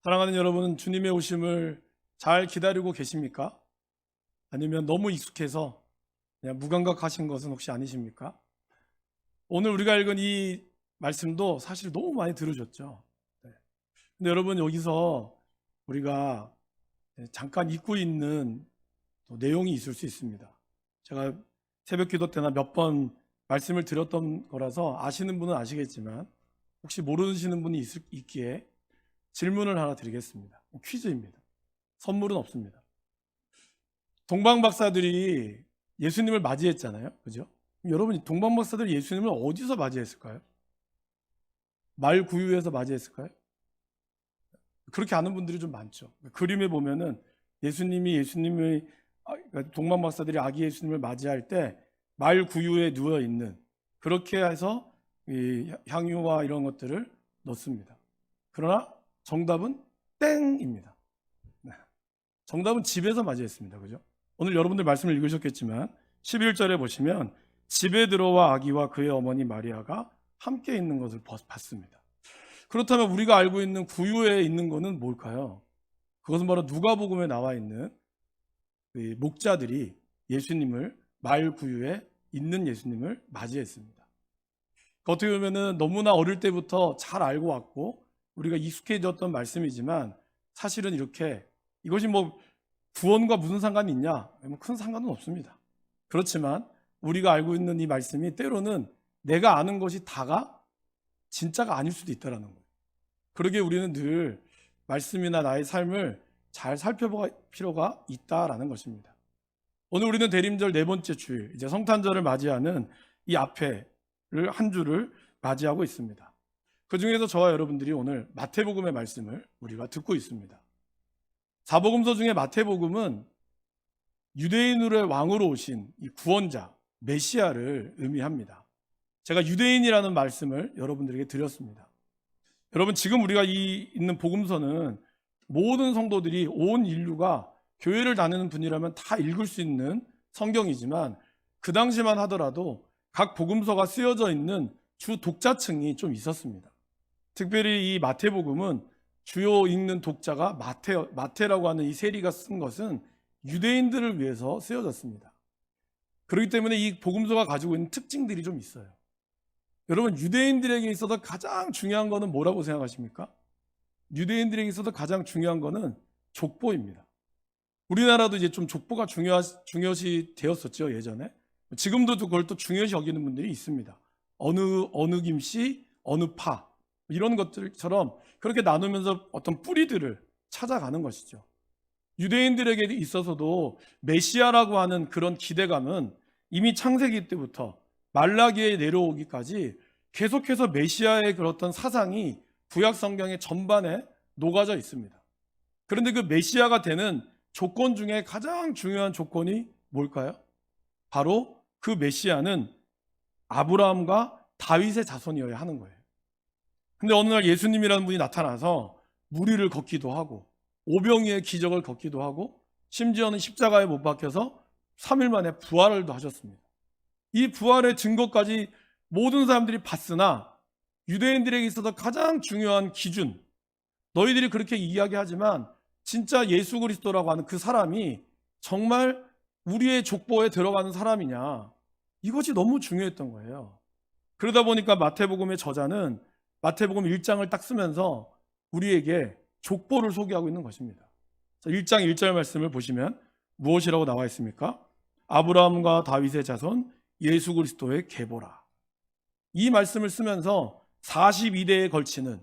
사랑하는 여러분, 주님의 오심을 잘 기다리고 계십니까? 아니면 너무 익숙해서 그냥 무감각하신 것은 혹시 아니십니까? 오늘 우리가 읽은 이 말씀도 사실 너무 많이 들으셨죠. 네. 근데 여러분, 여기서 우리가 잠깐 잊고 있는 또 내용이 있을 수 있습니다. 제가 새벽 기도 때나 몇 번 말씀을 드렸던 거라서 아시는 분은 아시겠지만 혹시 모르시는 분이 있기에 질문을 하나 드리겠습니다. 퀴즈입니다. 선물은 없습니다. 동방박사들이 예수님을 맞이했잖아요. 그죠? 여러분, 동방박사들이 예수님을 어디서 맞이했을까요? 말구유에서 맞이했을까요? 그렇게 아는 분들이 좀 많죠. 그림에 보면은 그러니까 동방박사들이 아기 예수님을 맞이할 때 말구유에 누워 있는, 그렇게 해서 이 향유와 이런 것들을 넣습니다. 그러나 정답은 땡입니다. 네. 정답은 집에서 맞이했습니다. 그죠? 오늘 여러분들 말씀을 읽으셨겠지만 11절에 보시면 집에 들어와 아기와 그의 어머니 마리아가 함께 있는 것을 봤습니다. 그렇다면 우리가 알고 있는 구유에 있는 것은 뭘까요? 그것은 바로 누가복음에 나와 있는 목자들이 예수님을 말구유에 있는 예수님을 맞이했습니다. 어떻게 보면 너무나 어릴 때부터 잘 알고 왔고 우리가 익숙해졌던 말씀이지만 사실은 이것이 구원과 무슨 상관이 있냐? 큰 상관은 없습니다. 그렇지만 우리가 알고 있는 이 말씀이 때로는 내가 아는 것이 다가 진짜가 아닐 수도 있다는 거예요. 그러기에 우리는 늘 말씀이나 나의 삶을 잘 살펴볼 필요가 있다라는 것입니다. 오늘 우리는 대림절 네 번째 주일, 이제 성탄절을 맞이하는 이 앞에를 한 주를 맞이하고 있습니다. 그 중에서 저와 여러분들이 오늘 마태복음의 말씀을 우리가 듣고 있습니다. 사복음서 중에 마태복음은 유대인으로의 왕으로 오신 이 구원자, 메시아를 의미합니다. 제가 유대인이라는 말씀을 여러분들에게 드렸습니다. 여러분, 지금 우리가 있는 복음서는 모든 성도들이, 온 인류가 교회를 다니는 분이라면 다 읽을 수 있는 성경이지만 그 당시만 하더라도 각 복음서가 쓰여져 있는 주 독자층이 좀 있었습니다. 특별히 이 마태복음은 주요 읽는 독자가 마태라고 하는 이 세리가 쓴 것은 유대인들을 위해서 쓰여졌습니다. 그렇기 때문에 이 복음서가 가지고 있는 특징들이 좀 있어요. 여러분, 유대인들에게 있어서 가장 중요한 것은 뭐라고 생각하십니까? 유대인들에게 있어서 가장 중요한 것은 족보입니다. 우리나라도 이제 좀 족보가 중요시 되었었죠, 예전에. 지금도 그걸 또 중요시 여기는 분들이 있습니다. 어느 김씨, 어느 파, 이런 것들처럼 그렇게 나누면서 어떤 뿌리들을 찾아가는 것이죠. 유대인들에게 있어서도 메시아라고 하는 그런 기대감은 이미 창세기 때부터 말라기에 내려오기까지 계속해서 메시아의 그런 사상이 구약 성경의 전반에 녹아져 있습니다. 그런데 그 메시아가 되는 조건 중에 가장 중요한 조건이 뭘까요? 바로 그 메시아는 아브라함과 다윗의 자손이어야 하는 거예요. 근데 어느 날 예수님이라는 분이 나타나서 무리를 걷기도 하고 오병이의 기적을 걷기도 하고 심지어는 십자가에 못 박혀서 3일 만에 부활을 하셨습니다. 이 부활의 증거까지 모든 사람들이 봤으나 유대인들에게 있어서 가장 중요한 기준, 너희들이 그렇게 이야기하지만 진짜 예수 그리스도라고 하는 그 사람이 정말 우리의 족보에 들어가는 사람이냐, 이것이 너무 중요했던 거예요. 그러다 보니까 마태복음의 저자는 마태복음 1장을 딱 쓰면서 우리에게 족보를 소개하고 있는 것입니다. 1장 1절 말씀을 보시면 무엇이라고 나와 있습니까? 아브라함과 다윗의 자손 예수 그리스도의 계보라. 이 말씀을 쓰면서 42대에 걸치는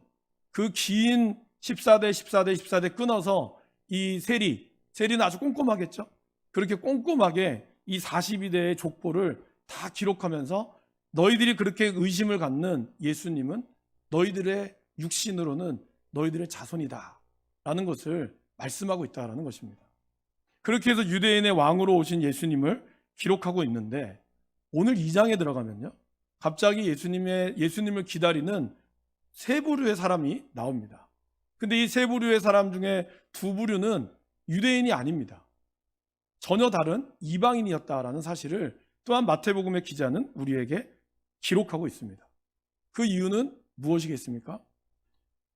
그 긴 14대 끊어서 이 세리는 아주 꼼꼼하겠죠? 그렇게 꼼꼼하게 이 42대의 족보를 다 기록하면서 너희들이 그렇게 의심을 갖는 예수님은 너희들의 육신으로는 너희들의 자손이다 라는 것을 말씀하고 있다는 것입니다. 그렇게 해서 유대인의 왕으로 오신 예수님을 기록하고 있는데 오늘 2장에 들어가면요, 갑자기 예수님을 기다리는 세 부류의 사람이 나옵니다. 근데 이 세 부류의 사람 중에 두 부류는 유대인이 아닙니다. 전혀 다른 이방인이었다라는 사실을 또한 마태복음의 기자는 우리에게 기록하고 있습니다. 그 이유는 무엇이겠습니까?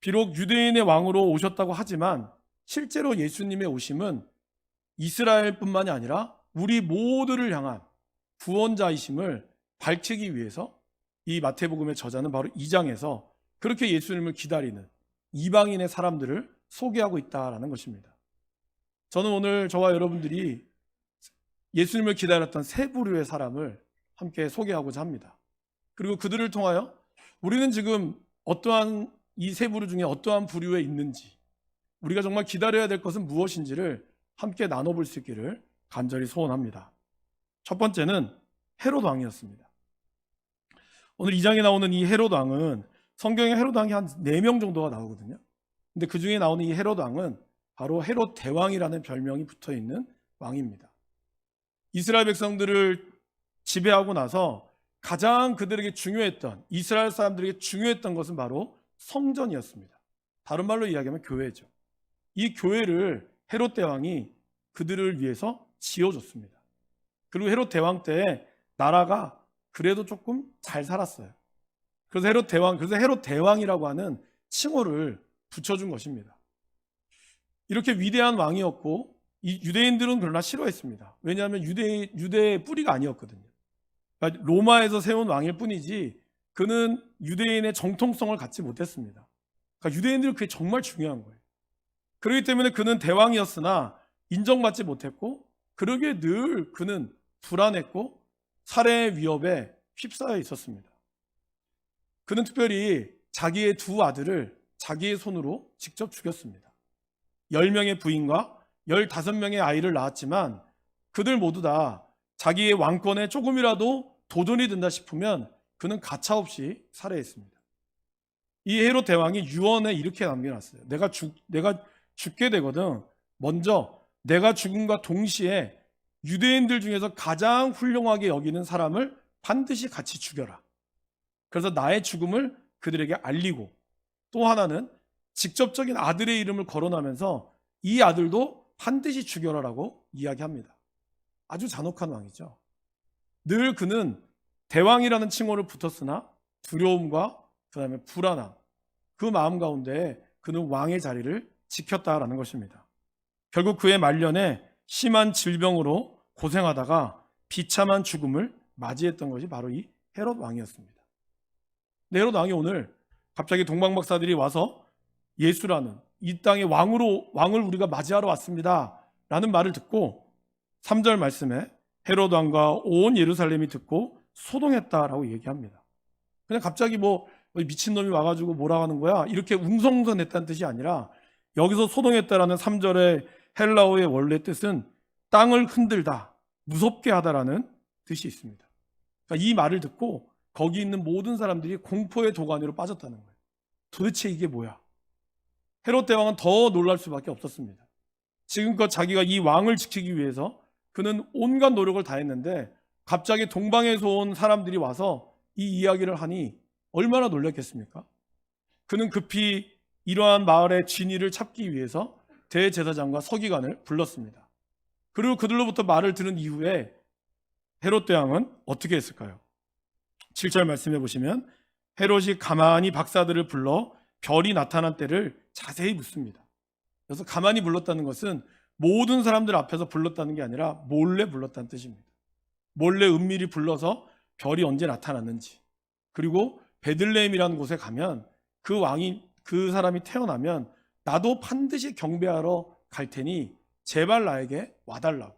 비록 유대인의 왕으로 오셨다고 하지만 실제로 예수님의 오심은 이스라엘뿐만이 아니라 우리 모두를 향한 구원자이심을 밝히기 위해서 이 마태복음의 저자는 바로 2장에서 그렇게 예수님을 기다리는 이방인의 사람들을 소개하고 있다라는 것입니다. 저는 오늘 저와 여러분들이 예수님을 기다렸던 세 부류의 사람을 함께 소개하고자 합니다. 그리고 그들을 통하여 우리는 지금 어떠한 이 세 부류 중에 어떠한 부류에 있는지, 우리가 정말 기다려야 될 것은 무엇인지를 함께 나눠볼 수 있기를 간절히 소원합니다. 첫 번째는 헤롯 왕이었습니다. 오늘 2장에 나오는 이 헤롯 왕은 성경에 헤롯 왕이 한 4명 정도가 나오거든요. 근데 그 중에 나오는 이 헤롯 왕은 바로 헤롯 대왕이라는 별명이 붙어 있는 왕입니다. 이스라엘 백성들을 지배하고 나서 가장 그들에게 중요했던, 이스라엘 사람들에게 중요했던 것은 바로 성전이었습니다. 다른 말로 이야기하면 교회죠. 이 교회를 헤롯 대왕이 그들을 위해서 지어줬습니다. 그리고 헤롯 대왕 때 나라가 그래도 조금 잘 살았어요. 그래서 헤롯 대왕이라고 하는 칭호를 붙여준 것입니다. 이렇게 위대한 왕이었고, 이 유대인들은 그러나 싫어했습니다. 왜냐하면 유대의 뿌리가 아니었거든요. 그러니까 로마에서 세운 왕일 뿐이지 그는 유대인의 정통성을 갖지 못했습니다. 그러니까 유대인들은 그게 정말 중요한 거예요. 그렇기 때문에 그는 대왕이었으나 인정받지 못했고, 그러기에 늘 그는 불안했고 살해의 위협에 휩싸여 있었습니다. 그는 특별히 자기의 두 아들을 자기의 손으로 직접 죽였습니다. 10명의 부인과 15명의 아이를 낳았지만 그들 모두 다 자기의 왕권에 조금이라도 도전이 된다 싶으면 그는 가차없이 살해했습니다. 이 헤롯 대왕이 유언에 이렇게 남겨놨어요. 내가 죽게 되거든 먼저 내가 죽음과 동시에 유대인들 중에서 가장 훌륭하게 여기는 사람을 반드시 같이 죽여라. 그래서 나의 죽음을 그들에게 알리고, 또 하나는 직접적인 아들의 이름을 거론하면서 이 아들도 반드시 죽여라라고 이야기합니다. 아주 잔혹한 왕이죠. 늘 그는 대왕이라는 칭호를 붙었으나 두려움과 그다음에 불안함, 그 마음 가운데 그는 왕의 자리를 지켰다라는 것입니다. 결국 그의 말년에 심한 질병으로 고생하다가 비참한 죽음을 맞이했던 것이 바로 이 헤롯 왕이었습니다. 근데 헤롯 왕이 오늘 갑자기 동방박사들이 와서 예수라는 이 땅의 왕을 우리가 맞이하러 왔습니다 라는 말을 듣고 3절 말씀에 헤롯 왕과 온 예루살렘이 듣고 소동했다라고 얘기합니다. 그냥 갑자기 미친놈이 와가지고 뭐라고 하는 거야 이렇게 웅성웅성했다는 뜻이 아니라, 여기서 소동했다라는 3절의 헬라어의 원래 뜻은 땅을 흔들다, 무섭게 하다라는 뜻이 있습니다. 그러니까 이 말을 듣고 거기 있는 모든 사람들이 공포의 도가니로 빠졌다는 거예요. 도대체 이게 뭐야? 헤롯 대왕은 더 놀랄 수밖에 없었습니다. 지금껏 자기가 이 왕을 지키기 위해서 그는 온갖 노력을 다했는데 갑자기 동방에서 온 사람들이 와서 이 이야기를 하니 얼마나 놀랐겠습니까? 그는 급히 이러한 마을의 진위를 찾기 위해서 대제사장과 서기관을 불렀습니다. 그리고 그들로부터 말을 들은 이후에 헤롯 대왕은 어떻게 했을까요? 7절 말씀해 보시면 헤롯이 가만히 박사들을 불러 별이 나타난 때를 자세히 묻습니다. 그래서 가만히 불렀다는 것은 모든 사람들 앞에서 불렀다는 게 아니라 몰래 불렀다는 뜻입니다. 몰래 은밀히 불러서 별이 언제 나타났는지, 그리고 베들레헴이라는 곳에 가면 그 사람이 태어나면 나도 반드시 경배하러 갈 테니 제발 나에게 와달라고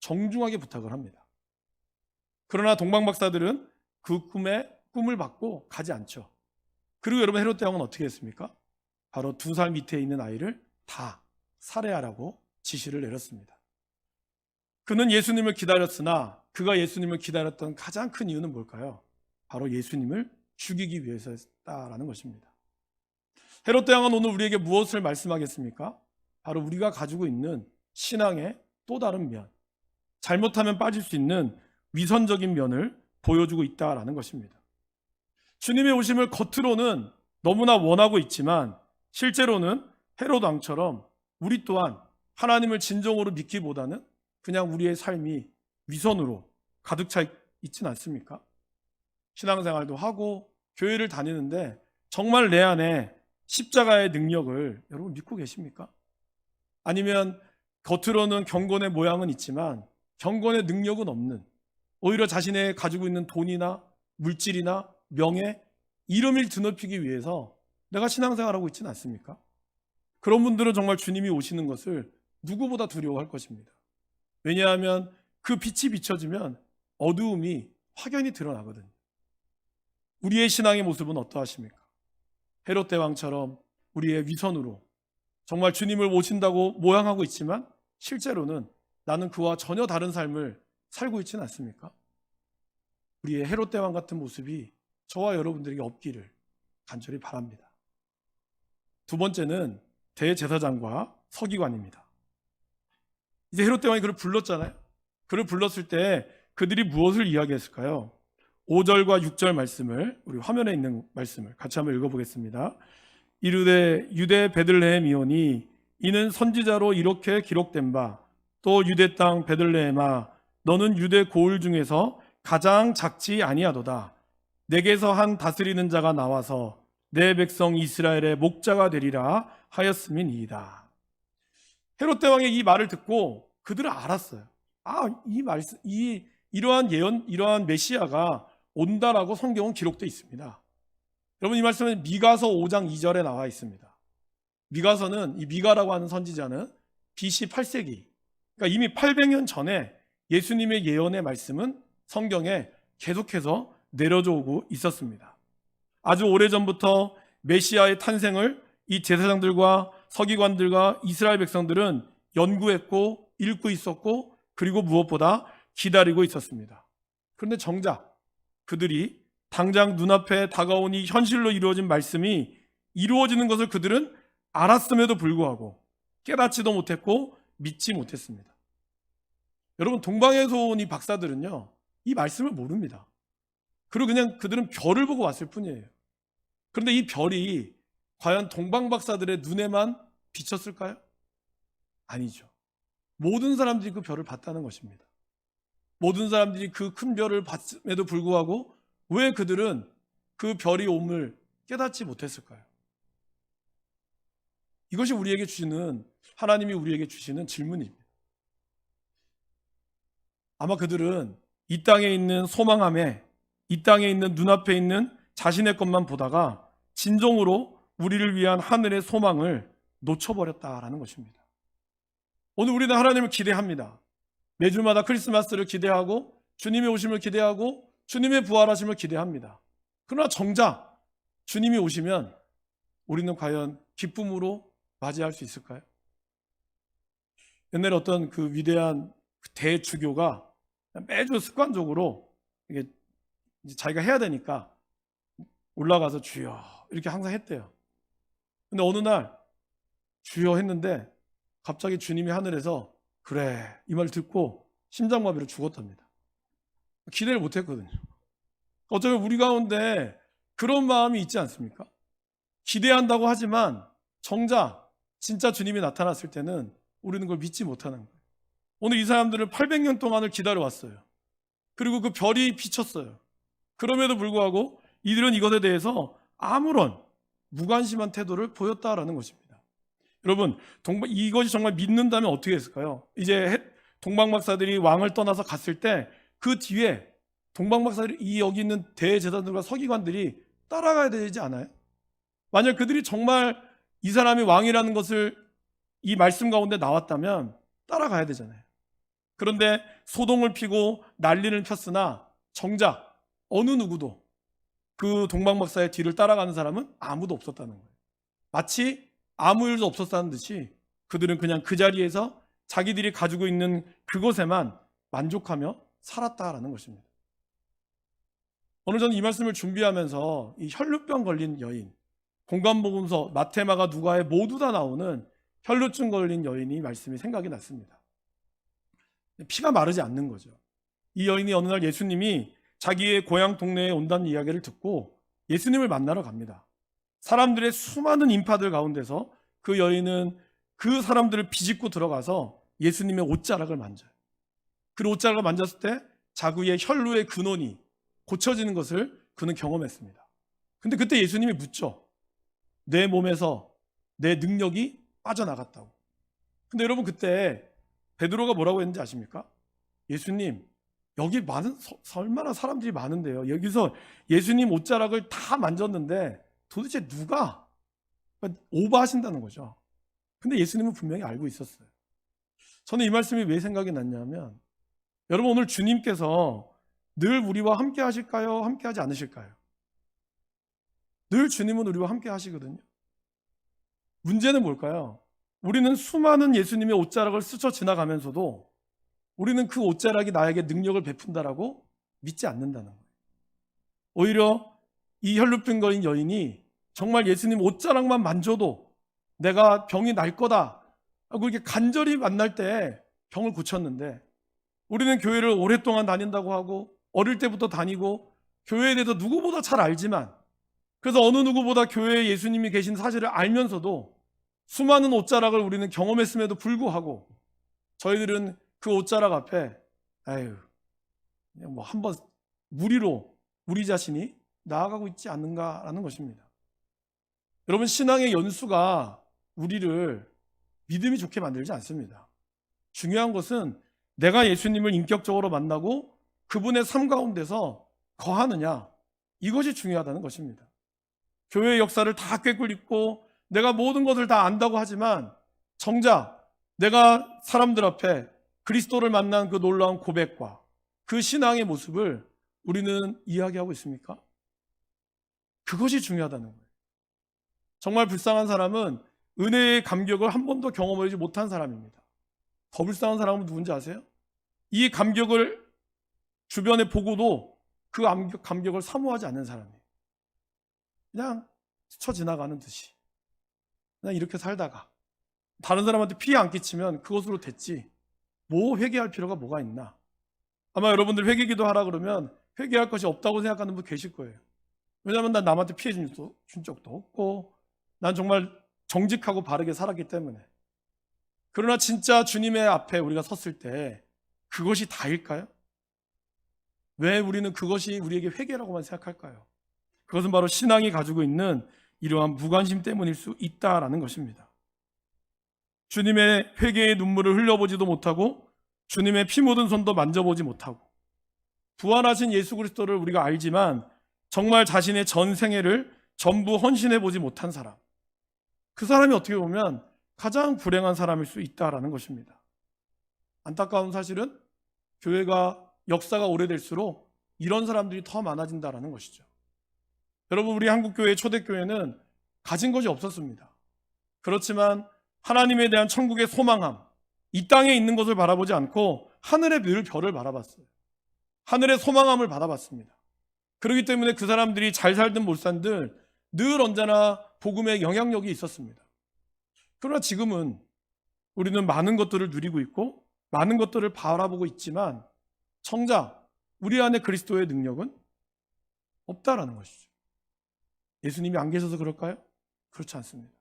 정중하게 부탁을 합니다. 그러나 동방박사들은 그 꿈을 받고 가지 않죠. 그리고 여러분, 헤롯 대왕은 어떻게 했습니까? 바로 2살 밑에 있는 아이를 다 살해하라고 지시를 내렸습니다. 그는 예수님을 기다렸으나 그가 예수님을 기다렸던 가장 큰 이유는 뭘까요? 바로 예수님을 죽이기 위해서였다라는 것입니다. 헤롯 대왕은 오늘 우리에게 무엇을 말씀하겠습니까? 바로 우리가 가지고 있는 신앙의 또 다른 면, 잘못하면 빠질 수 있는 위선적인 면을 보여주고 있다라는 것입니다. 주님의 오심을 겉으로는 너무나 원하고 있지만 실제로는 헤롯 왕처럼 우리 또한 하나님을 진정으로 믿기보다는 그냥 우리의 삶이 위선으로 가득 차 있진 않습니까? 신앙생활도 하고 교회를 다니는데 정말 내 안에 십자가의 능력을 여러분 믿고 계십니까? 아니면 겉으로는 경건의 모양은 있지만 경건의 능력은 없는, 오히려 자신의 가지고 있는 돈이나 물질이나 명예, 이름을 드높이기 위해서 내가 신앙생활하고 있지는 않습니까? 그런 분들은 정말 주님이 오시는 것을 누구보다 두려워할 것입니다. 왜냐하면 그 빛이 비춰지면 어두움이 확연히 드러나거든요. 우리의 신앙의 모습은 어떠하십니까? 헤롯 대왕처럼 우리의 위선으로 정말 주님을 모신다고 모양하고 있지만 실제로는 나는 그와 전혀 다른 삶을 살고 있지는 않습니까? 우리의 헤롯 대왕 같은 모습이 저와 여러분들에게 없기를 간절히 바랍니다. 두 번째는 대제사장과 서기관입니다. 이제 헤롯 대왕이 그를 불렀잖아요. 그를 불렀을 때 그들이 무엇을 이야기했을까요? 5절과 6절 말씀을, 우리 화면에 있는 말씀을 같이 한번 읽어보겠습니다. 이르되 유대 베들레헴이오니 이는 선지자로 이렇게 기록된 바, 또 유대 땅 베들레헴아 너는 유대 고을 중에서 가장 작지 아니하도다. 내게서 한 다스리는 자가 나와서 내 백성 이스라엘의 목자가 되리라 하였음이니이다. 헤롯 대왕의 이 말을 듣고 그들은 알았어요. 이 말씀, 이러한 예언, 이러한 메시아가 온다라고 성경은 기록되어 있습니다. 여러분, 이 말씀은 미가서 5장 2절에 나와 있습니다. 미가서는, 이 미가라고 하는 선지자는 BC 8세기, 그러니까 이미 800년 전에 예수님의 예언의 말씀은 성경에 계속해서 내려져 오고 있었습니다. 아주 오래전부터 메시아의 탄생을 이 제사장들과 서기관들과 이스라엘 백성들은 연구했고 읽고 있었고, 그리고 무엇보다 기다리고 있었습니다. 그런데 정작 그들이 당장 눈앞에 다가오니 현실로 이루어진 말씀이 이루어지는 것을 그들은 알았음에도 불구하고 깨닫지도 못했고 믿지 못했습니다. 여러분, 동방에서 온 이 박사들은요, 이 말씀을 모릅니다. 그리고 그냥 그들은 별을 보고 왔을 뿐이에요. 그런데 이 별이 과연 동방 박사들의 눈에만 비쳤을까요? 아니죠. 모든 사람들이 그 별을 봤다는 것입니다. 모든 사람들이 그 큰 별을 봤음에도 불구하고 왜 그들은 그 별이 옴을 깨닫지 못했을까요? 이것이 우리에게 주시는, 하나님이 우리에게 주시는 질문입니다. 아마 그들은 이 땅에 있는 소망함에, 이 땅에 있는 눈앞에 있는 자신의 것만 보다가 진정으로 우리를 위한 하늘의 소망을 놓쳐버렸다라는 것입니다. 오늘 우리는 하나님을 기대합니다. 매주마다 크리스마스를 기대하고 주님의 오심을 기대하고 주님의 부활하심을 기대합니다. 그러나 정작 주님이 오시면 우리는 과연 기쁨으로 맞이할 수 있을까요? 옛날에 어떤 그 위대한 대주교가 매주 습관적으로 이게 자기가 해야 되니까 올라가서 주여 이렇게 항상 했대요. 근데 어느 날 주여 했는데 갑자기 주님이 하늘에서 그래 이 말 듣고 심장마비로 죽었답니다. 기대를 못했거든요. 어쩌면 우리 가운데 그런 마음이 있지 않습니까? 기대한다고 하지만 정작 진짜 주님이 나타났을 때는 우리는 그걸 믿지 못하는 거예요. 오늘 이 사람들은 800년 동안을 기다려왔어요. 그리고 그 별이 비쳤어요. 그럼에도 불구하고 이들은 이것에 대해서 아무런 무관심한 태도를 보였다라는 것입니다. 여러분, 이것이 정말 믿는다면 어떻게 했을까요? 이제 동방박사들이 왕을 떠나서 갔을 때 그 뒤에 동방박사들이 여기 있는 대제사장들과 서기관들이 따라가야 되지 않아요? 만약 그들이 정말 이 사람이 왕이라는 것을 이 말씀 가운데 나왔다면 따라가야 되잖아요. 그런데 소동을 피고 난리를 폈으나 정작 어느 누구도 그 동방박사의 뒤를 따라가는 사람은 아무도 없었다는 거예요. 마치 아무 일도 없었다는 듯이 그들은 그냥 그 자리에서 자기들이 가지고 있는 그것에만 만족하며 살았다라는 것입니다. 오늘 저는 이 말씀을 준비하면서 이 혈루병 걸린 여인, 공관복음서, 마태마가, 누가에 모두 다 나오는 혈루증 걸린 여인이 말씀이 생각이 났습니다. 피가 마르지 않는 거죠. 이 여인이 어느 날 예수님이 자기의 고향 동네에 온다는 이야기를 듣고 예수님을 만나러 갑니다. 사람들의 수많은 인파들 가운데서 그 여인은 그 사람들을 비집고 들어가서 예수님의 옷자락을 만져요. 그 옷자락을 만졌을 때 자기의 혈루의 근원이 고쳐지는 것을 그는 경험했습니다. 근데 그때 예수님이 묻죠. 내 몸에서 내 능력이 빠져나갔다고. 근데 여러분 그때 베드로가 뭐라고 했는지 아십니까? 예수님, 여기 얼마나 사람들이 많은데요. 여기서 예수님 옷자락을 다 만졌는데 도대체 누가 오버하신다는 거죠. 근데 예수님은 분명히 알고 있었어요. 저는 이 말씀이 왜 생각이 났냐면, 여러분 오늘 주님께서 늘 우리와 함께 하실까요? 함께 하지 않으실까요? 늘 주님은 우리와 함께 하시거든요. 문제는 뭘까요? 우리는 수많은 예수님의 옷자락을 스쳐 지나가면서도 우리는 그 옷자락이 나에게 능력을 베푼다라고 믿지 않는다는 거예요. 오히려 이 혈루병 걸린 여인이 정말 예수님 옷자락만 만져도 내가 병이 날 거다 하고 이렇게 간절히 만날 때 병을 고쳤는데, 우리는 교회를 오랫동안 다닌다고 하고 어릴 때부터 다니고 교회에 대해서 누구보다 잘 알지만, 그래서 어느 누구보다 교회에 예수님이 계신 사실을 알면서도 수많은 옷자락을 우리는 경험했음에도 불구하고 저희들은 그 옷자락 앞에 그냥 뭐 한번 무리로 우리 자신이 나아가고 있지 않는가라는 것입니다. 여러분, 신앙의 연수가 우리를 믿음이 좋게 만들지 않습니다. 중요한 것은 내가 예수님을 인격적으로 만나고 그분의 삶 가운데서 거하느냐, 이것이 중요하다는 것입니다. 교회의 역사를 다 꿰뚫고 내가 모든 것을 다 안다고 하지만 정작 내가 사람들 앞에 그리스도를 만난 그 놀라운 고백과 그 신앙의 모습을 우리는 이야기하고 있습니까? 그것이 중요하다는 거예요. 정말 불쌍한 사람은 은혜의 감격을 한 번도 경험하지 못한 사람입니다. 더 불쌍한 사람은 누군지 아세요? 이 감격을 주변에 보고도 그 감격을 사모하지 않는 사람이에요. 그냥 스쳐 지나가는 듯이 그냥 이렇게 살다가 다른 사람한테 피해 안 끼치면 그것으로 됐지, 뭐 회개할 필요가 뭐가 있나. 아마 여러분들 회개기도 하라 그러면 회개할 것이 없다고 생각하는 분 계실 거예요. 왜냐하면 난 남한테 피해 준 적도 없고 난 정말 정직하고 바르게 살았기 때문에. 그러나 진짜 주님의 앞에 우리가 섰을 때 그것이 다일까요? 왜 우리는 그것이 우리에게 회개라고만 생각할까요? 그것은 바로 신앙이 가지고 있는 이러한 무관심 때문일 수 있다라는 것입니다. 주님의 회개의 눈물을 흘려보지도 못하고 주님의 피 묻은 손도 만져보지 못하고 부활하신 예수 그리스도를 우리가 알지만 정말 자신의 전 생애를 전부 헌신해보지 못한 사람, 그 사람이 어떻게 보면 가장 불행한 사람일 수 있다라는 것입니다. 안타까운 사실은 교회가 역사가 오래될수록 이런 사람들이 더 많아진다라는 것이죠. 여러분, 우리 한국교회의 초대교회는 가진 것이 없었습니다. 그렇지만 하나님에 대한 천국의 소망함, 이 땅에 있는 것을 바라보지 않고 하늘의 늘 별을 바라봤어요. 하늘의 소망함을 바라봤습니다. 그렇기 때문에 그 사람들이 잘 살든 못 살든 늘 언제나 복음의 영향력이 있었습니다. 그러나 지금은 우리는 많은 것들을 누리고 있고 많은 것들을 바라보고 있지만 정작 우리 안에 그리스도의 능력은 없다라는 것이죠. 예수님이 안 계셔서 그럴까요? 그렇지 않습니다.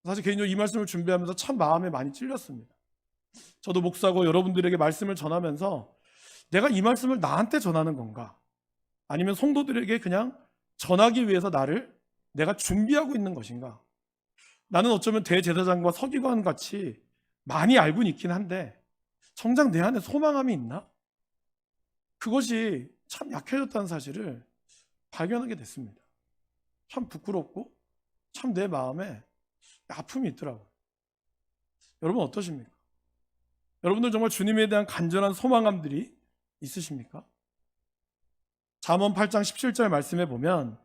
사실 개인적으로 이 말씀을 준비하면서 참 마음에 많이 찔렸습니다. 저도 목사고 여러분들에게 말씀을 전하면서 내가 이 말씀을 나한테 전하는 건가? 아니면 성도들에게 그냥 전하기 위해서 내가 준비하고 있는 것인가? 나는 어쩌면 대제사장과 서기관 같이 많이 알고는 있긴 한데 정작 내 안에 소망함이 있나? 그것이 참 약해졌다는 사실을 발견하게 됐습니다. 참 부끄럽고 참 내 마음에 아픔이 있더라고요. 여러분 어떠십니까? 여러분들 정말 주님에 대한 간절한 소망함들이 있으십니까? 잠언 8장 17절 말씀에 보면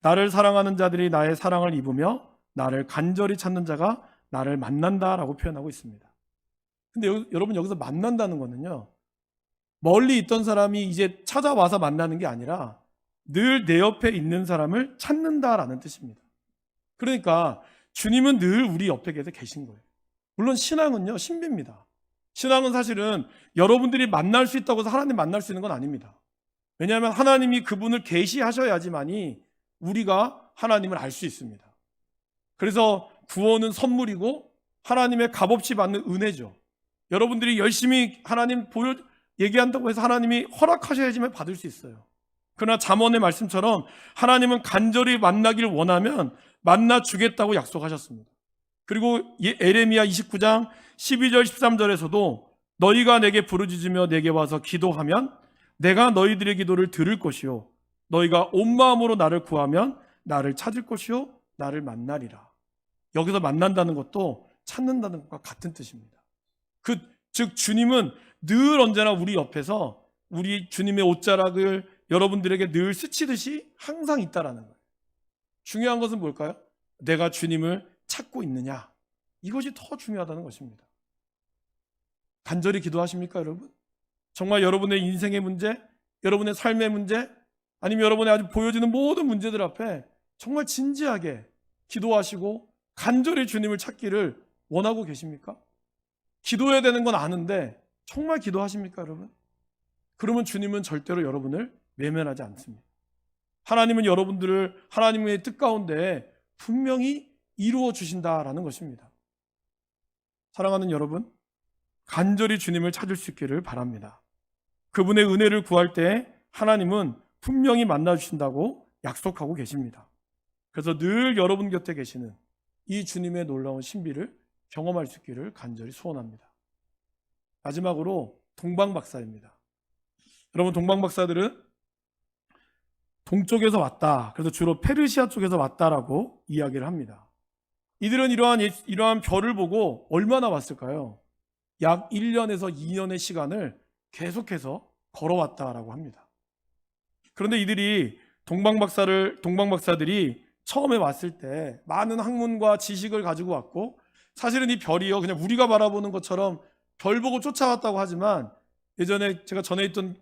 나를 사랑하는 자들이 나의 사랑을 입으며 나를 간절히 찾는 자가 나를 만난다라고 표현하고 있습니다. 근데 여러분 여기서 만난다는 거는요, 멀리 있던 사람이 이제 찾아와서 만나는 게 아니라 늘 내 옆에 있는 사람을 찾는다라는 뜻입니다. 그러니까 주님은 늘 우리 옆에 계신 거예요. 물론 신앙은요, 신비입니다. 신앙은 사실은 여러분들이 만날 수 있다고 해서 하나님 만날 수 있는 건 아닙니다. 왜냐하면 하나님이 그분을 계시하셔야지만이 우리가 하나님을 알 수 있습니다. 그래서 구원은 선물이고 하나님의 값없이 받는 은혜죠. 여러분들이 열심히 하나님 얘기한다고 해서 하나님이 허락하셔야지만 받을 수 있어요. 그러나 잠언의 말씀처럼 하나님은 간절히 만나길 원하면 만나 주겠다고 약속하셨습니다. 그리고 에레미야 29장 12절 13절에서도 너희가 내게 부르짖으며 내게 와서 기도하면 내가 너희들의 기도를 들을 것이요 너희가 온 마음으로 나를 구하면 나를 찾을 것이요 나를 만나리라. 여기서 만난다는 것도 찾는다는 것과 같은 뜻입니다. 즉 주님은 늘 언제나 우리 옆에서 우리 주님의 옷자락을 여러분들에게 늘 스치듯이 항상 있다라는 거예요. 중요한 것은 뭘까요? 내가 주님을 찾고 있느냐, 이것이 더 중요하다는 것입니다. 간절히 기도하십니까, 여러분? 정말 여러분의 인생의 문제, 여러분의 삶의 문제, 아니면 여러분의 아주 보여지는 모든 문제들 앞에 정말 진지하게 기도하시고 간절히 주님을 찾기를 원하고 계십니까? 기도해야 되는 건 아는데 정말 기도하십니까, 여러분? 그러면 주님은 절대로 여러분을 외면하지 않습니다. 하나님은 여러분들을 하나님의 뜻 가운데 분명히 이루어 주신다라는 것입니다. 사랑하는 여러분, 간절히 주님을 찾을 수 있기를 바랍니다. 그분의 은혜를 구할 때 하나님은 분명히 만나 주신다고 약속하고 계십니다. 그래서 늘 여러분 곁에 계시는 이 주님의 놀라운 신비를 경험할 수 있기를 간절히 소원합니다. 마지막으로 동방박사입니다. 여러분, 동방박사들은 동쪽에서 왔다, 그래서 주로 페르시아 쪽에서 왔다라고 이야기를 합니다. 이들은 이러한 별을 보고 얼마나 왔을까요? 약 1년에서 2년의 시간을 계속해서 걸어왔다라고 합니다. 그런데 이들이 동방박사들이 처음에 왔을 때 많은 학문과 지식을 가지고 왔고, 사실은 이 별이요 그냥 우리가 바라보는 것처럼 별 보고 쫓아왔다고 하지만, 예전에 제가 전에 있던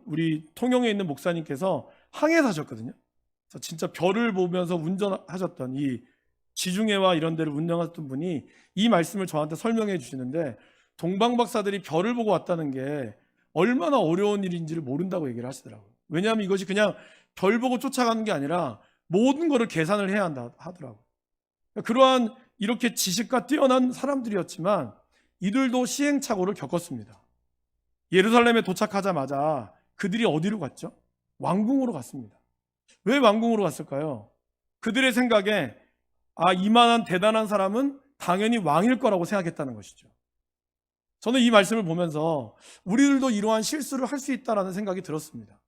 우리 통영에 있는 목사님께서 항해 사셨거든요. 그래서 진짜 별을 보면서 운전하셨던 이 지중해와 이런 데를 운영하셨던 분이 이 말씀을 저한테 설명해 주시는데, 동방박사들이 별을 보고 왔다는 게 얼마나 어려운 일인지를 모른다고 얘기를 하시더라고요. 왜냐하면 이것이 그냥 별 보고 쫓아가는 게 아니라 모든 것을 계산을 해야 한다 하더라고요. 그러한 이렇게 지식과 뛰어난 사람들이었지만 이들도 시행착오를 겪었습니다. 예루살렘에 도착하자마자 그들이 어디로 갔죠? 왕궁으로 갔습니다. 왜 왕궁으로 갔을까요? 그들의 생각에 이만한 대단한 사람은 당연히 왕일 거라고 생각했다는 것이죠. 저는 이 말씀을 보면서 우리들도 이러한 실수를 할 수 있다는 생각이 들었습니다.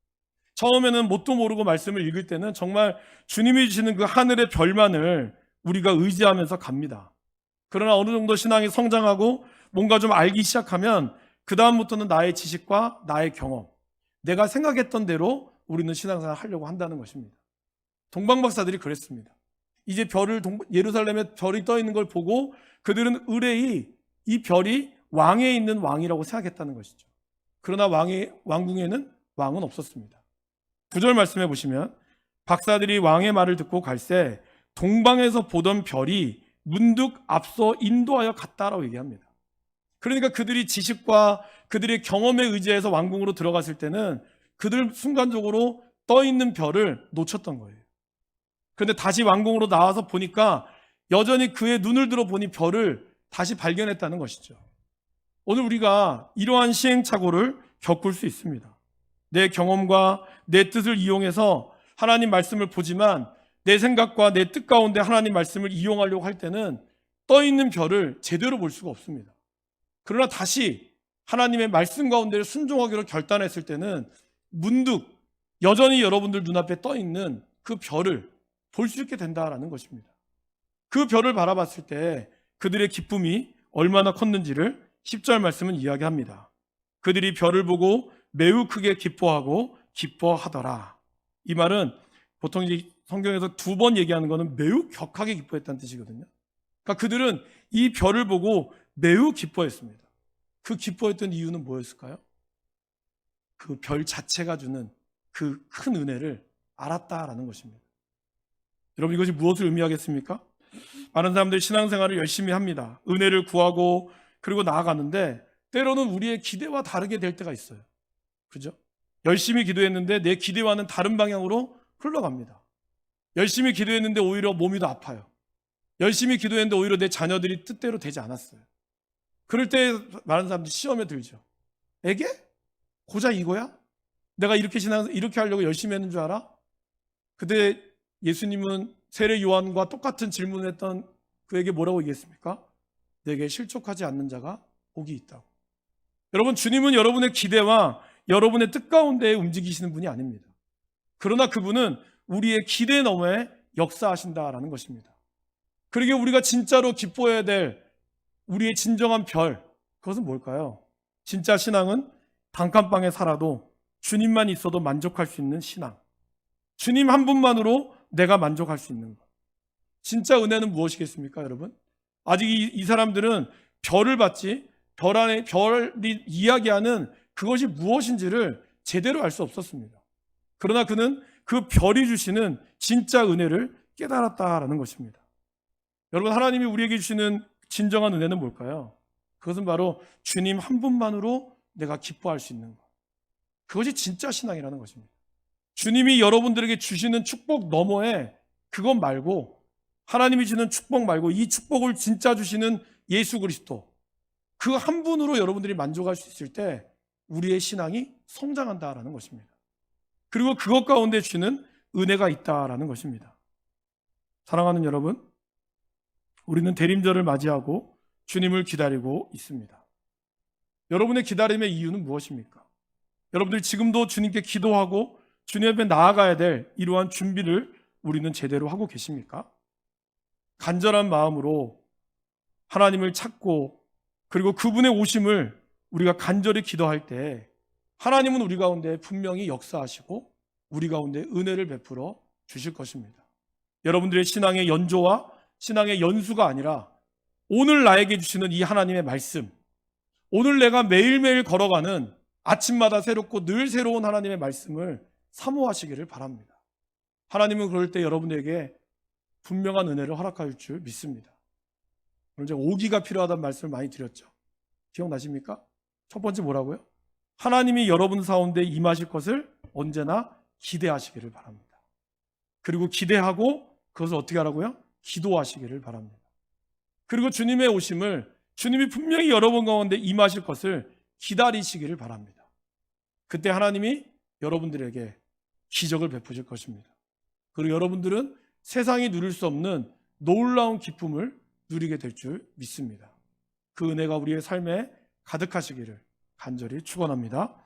처음에는 뭣도 모르고 말씀을 읽을 때는 정말 주님이 주시는 그 하늘의 별만을 우리가 의지하면서 갑니다. 그러나 어느 정도 신앙이 성장하고 뭔가 좀 알기 시작하면 그 다음부터는 나의 지식과 나의 경험, 내가 생각했던 대로 우리는 신앙생활을 하려고 한다는 것입니다. 동방박사들이 그랬습니다. 이제 예루살렘에 별이 떠 있는 걸 보고 그들은 의뢰이 이 별이 왕에 있는 왕이라고 생각했다는 것이죠. 그러나 왕궁에는 왕은 없었습니다. 9절 말씀해 보시면, 박사들이 왕의 말을 듣고 갈새 동방에서 보던 별이 문득 앞서 인도하여 갔다라고 얘기합니다. 그러니까 그들이 지식과 그들의 경험에 의지해서 왕궁으로 들어갔을 때는 그들 순간적으로 떠 있는 별을 놓쳤던 거예요. 그런데 다시 왕궁으로 나와서 보니까 여전히 그의 눈을 들어 보니 별을 다시 발견했다는 것이죠. 오늘 우리가 이러한 시행착오를 겪을 수 있습니다. 내 경험과 내 뜻을 이용해서 하나님 말씀을 보지만 내 생각과 내 뜻 가운데 하나님 말씀을 이용하려고 할 때는 떠 있는 별을 제대로 볼 수가 없습니다. 그러나 다시 하나님의 말씀 가운데를 순종하기로 결단했을 때는 문득 여전히 여러분들 눈앞에 떠 있는 그 별을 볼 수 있게 된다라는 것입니다. 그 별을 바라봤을 때 그들의 기쁨이 얼마나 컸는지를 10절 말씀은 이야기합니다. 그들이 별을 보고 매우 크게 기뻐하고 기뻐하더라. 이 말은 보통 성경에서 2번 얘기하는 것은 매우 격하게 기뻐했다는 뜻이거든요. 그러니까 그들은 이 별을 보고 매우 기뻐했습니다. 그 기뻐했던 이유는 뭐였을까요? 그 별 자체가 주는 그 큰 은혜를 알았다라는 것입니다. 여러분, 이것이 무엇을 의미하겠습니까? 많은 사람들이 신앙생활을 열심히 합니다. 은혜를 구하고 그리고 나아가는데 때로는 우리의 기대와 다르게 될 때가 있어요. 그죠? 열심히 기도했는데 내 기대와는 다른 방향으로 흘러갑니다. 열심히 기도했는데 오히려 몸이 더 아파요. 열심히 기도했는데 오히려 내 자녀들이 뜻대로 되지 않았어요. 그럴 때 많은 사람들이 시험에 들죠. 에게? 고작 이거야? 내가 이렇게 하려고 열심히 했는 줄 알아? 그때 예수님은 세례 요한과 똑같은 질문을 했던 그에게 뭐라고 얘기했습니까? 내게 실족하지 않는 자가 복이 있다고. 여러분, 주님은 여러분의 기대와 여러분의 뜻 가운데 움직이시는 분이 아닙니다. 그러나 그분은 우리의 기대 너머에 역사하신다라는 것입니다. 그러기에 우리가 진짜로 기뻐해야 될 우리의 진정한 별, 그것은 뭘까요? 진짜 신앙은 단칸방에 살아도 주님만 있어도 만족할 수 있는 신앙. 주님 한 분만으로 내가 만족할 수 있는 것. 진짜 은혜는 무엇이겠습니까, 여러분? 아직 이 사람들은 별을 받지, 별 안에 별이 이야기하는 그것이 무엇인지를 제대로 알 수 없었습니다. 그러나 그는 그 별이 주시는 진짜 은혜를 깨달았다라는 것입니다. 여러분, 하나님이 우리에게 주시는 진정한 은혜는 뭘까요? 그것은 바로 주님 한 분만으로 내가 기뻐할 수 있는 것. 그것이 진짜 신앙이라는 것입니다. 주님이 여러분들에게 주시는 축복 너머에 그것 말고, 하나님이 주는 축복 말고 이 축복을 진짜 주시는 예수 그리스도, 그 한 분으로 여러분들이 만족할 수 있을 때 우리의 신앙이 성장한다라는 것입니다. 그리고 그것 가운데 주는 은혜가 있다라는 것입니다. 사랑하는 여러분, 우리는 대림절을 맞이하고 주님을 기다리고 있습니다. 여러분의 기다림의 이유는 무엇입니까? 여러분들이 지금도 주님께 기도하고 주님 앞에 나아가야 될 이러한 준비를 우리는 제대로 하고 계십니까? 간절한 마음으로 하나님을 찾고 그리고 그분의 오심을 우리가 간절히 기도할 때 하나님은 우리 가운데 분명히 역사하시고 우리 가운데 은혜를 베풀어 주실 것입니다. 여러분들의 신앙의 연조와 신앙의 연수가 아니라 오늘 나에게 주시는 이 하나님의 말씀, 오늘 내가 매일매일 걸어가는 아침마다 새롭고 늘 새로운 하나님의 말씀을 사모하시기를 바랍니다. 하나님은 그럴 때 여러분에게 분명한 은혜를 허락할 줄 믿습니다. 오늘 제가 오기가 필요하다는 말씀을 많이 드렸죠. 기억나십니까? 첫 번째 뭐라고요? 하나님이 여러분 가운데 임하실 것을 언제나 기대하시기를 바랍니다. 그리고 기대하고 그것을 어떻게 하라고요? 기도하시기를 바랍니다. 그리고 주님의 오심을 주님이 분명히 여러분 가운데 임하실 것을 기다리시기를 바랍니다. 그때 하나님이 여러분들에게 기적을 베푸실 것입니다. 그리고 여러분들은 세상이 누릴 수 없는 놀라운 기쁨을 누리게 될 줄 믿습니다. 그 은혜가 우리의 삶에 가득하시기를 간절히 축원합니다.